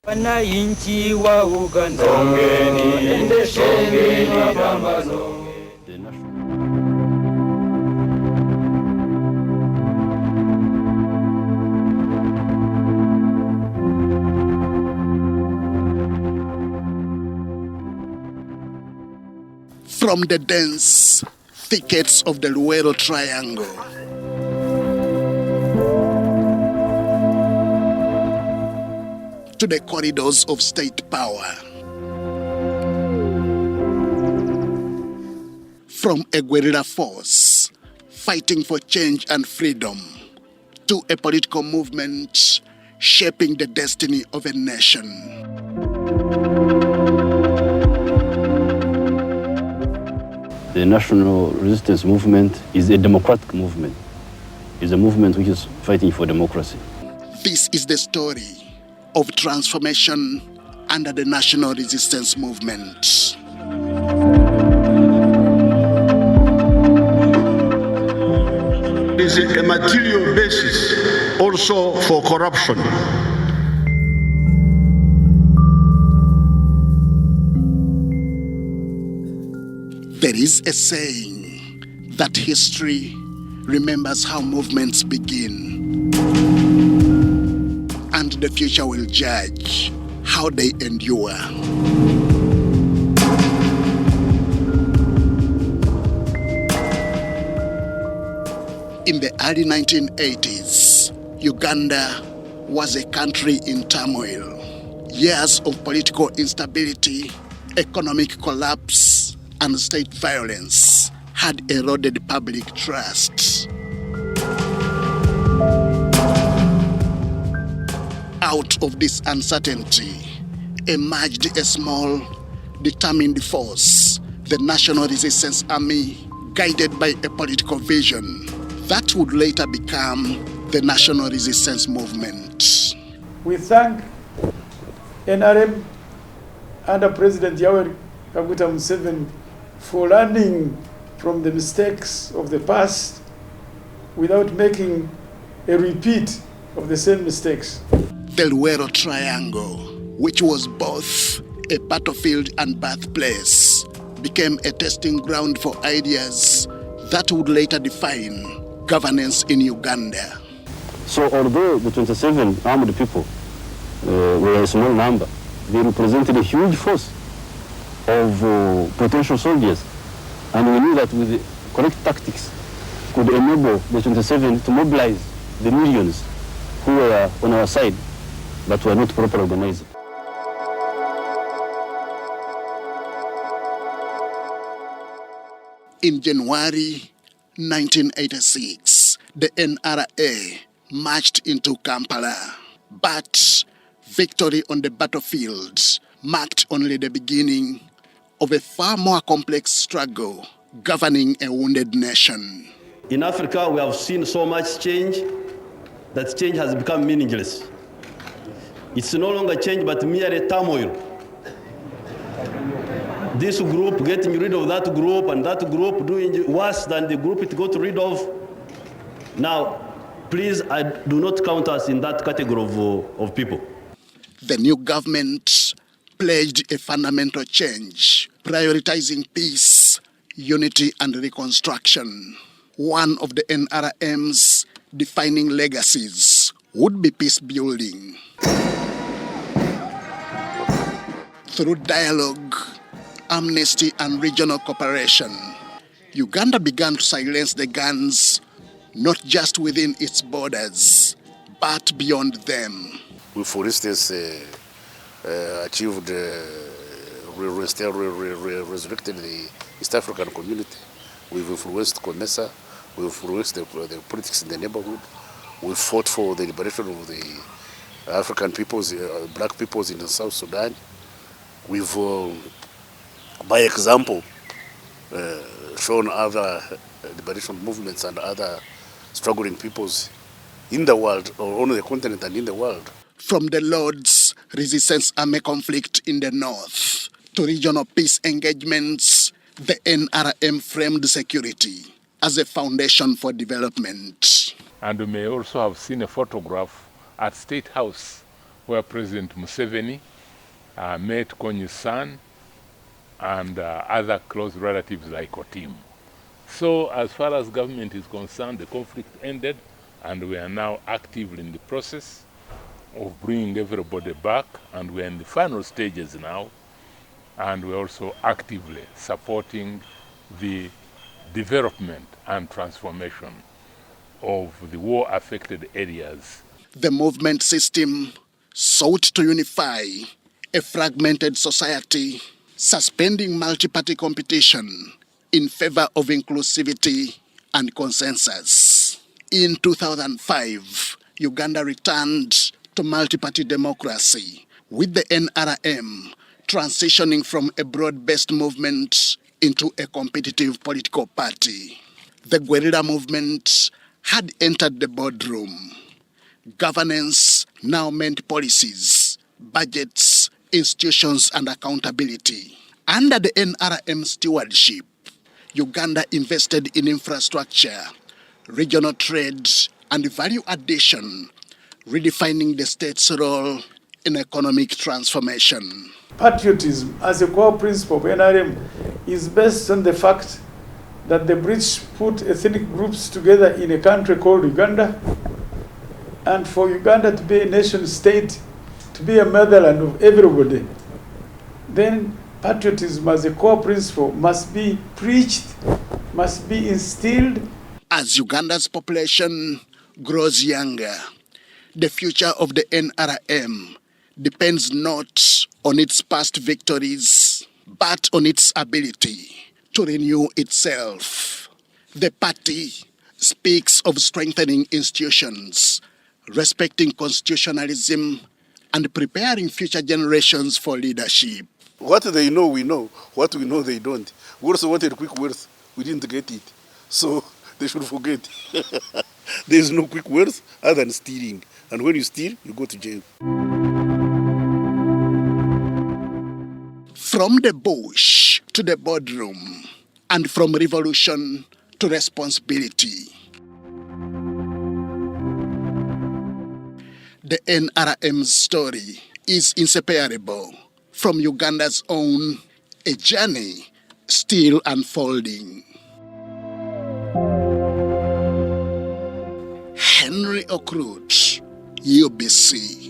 Wananchi wa Uganda, songeni, endesheni mapambano. From the dense thickets of the Luwero Triangle to the corridors of state power, from a guerrilla force fighting for change and freedom to a political movement shaping the destiny of a nation. The national resistance movement is a democratic movement. It's a movement which is fighting for democracy. This is the story of transformation under the national resistance movement. There is a material basis also for corruption. There is a saying that history remembers how movements begin, and the future will judge how they endure. In the early 1980s, Uganda was a country in turmoil. Years of political instability, economic collapse, and state violence had eroded public trust. Out of this uncertainty emerged a small, determined force, the National Resistance Army, guided by a political vision that would later become the National Resistance Movement. We thank NRM under President Yoweri Kaguta Museveni for learning from the mistakes of the past without making a repeat of the same mistakes. The Luwero Triangle, which was both a battlefield and birthplace, became a testing ground for ideas that would later define governance in Uganda. So although the 27 armed people were a small number, they represented a huge force of potential soldiers. And we knew that with the correct tactics could enable the 27 to mobilize the millions who were on our side but were not properly organized. In January 1986, the NRA marched into Kampala, but victory on the battlefield marked only the beginning of a far more complex struggle governing a wounded nation. In Africa, we have seen so much change that change has become meaningless. It's no longer change, but merely turmoil. This group getting rid of that group, and that group doing worse than the group it got rid of. Now, please, do not count us in that category of people. The new government pledged a fundamental change, prioritizing peace, unity, and reconstruction. One of the NRM's defining legacies would be peace building. Through dialogue, amnesty, and regional cooperation, Uganda began to silence the guns, not just within its borders, but beyond them. We, for instance, achieved resurrected the East African community. We've influenced COMESA, we've influenced the politics in the neighborhood. We fought for the liberation of the African peoples, black peoples in South Sudan. We've, by example, shown other liberation movements and other struggling peoples in the world, or on the continent and in the world. From the Lord's Resistance Army conflict in the north to regional peace engagements, the NRM framed security as a foundation for development. And you may also have seen a photograph at State House where President Museveni met Konyi's son and other close relatives like Otim. So as far as government is concerned, the conflict ended, and we are now actively in the process of bringing everybody back, and we're in the final stages now, and we're also actively supporting the development and transformation of the war-affected areas. The movement system sought to unify a fragmented society, suspending multi-party competition in favor of inclusivity and consensus. In 2005, Uganda returned to multi-party democracy, with the NRM transitioning from a broad-based movement into a competitive political party. The guerrilla movement had entered the boardroom. Governance now meant policies, budgets, institutions, and accountability. Under the NRM stewardship, Uganda invested in infrastructure, regional trade, and value addition, redefining the state's role in economic transformation. Patriotism as a core principle of NRM is based on the fact that the British put ethnic groups together in a country called Uganda, and for Uganda to be a nation state, to be a motherland of everybody, then patriotism as a core principle must be preached, must be instilled. As Uganda's population grows younger, the future of the NRM depends not on its past victories, but on its ability to renew itself. The party speaks of strengthening institutions, respecting constitutionalism, and preparing future generations for leadership. What they know, we know. What we know, they don't. We also wanted quick worth. We didn't get it. So they should forget. There is no quick worth other than stealing. And when you steal, you go to jail. From the bush to the boardroom, and from revolution to responsibility. The NRM's story is inseparable from Uganda's own, a journey still unfolding. Henry Okrut, UBC.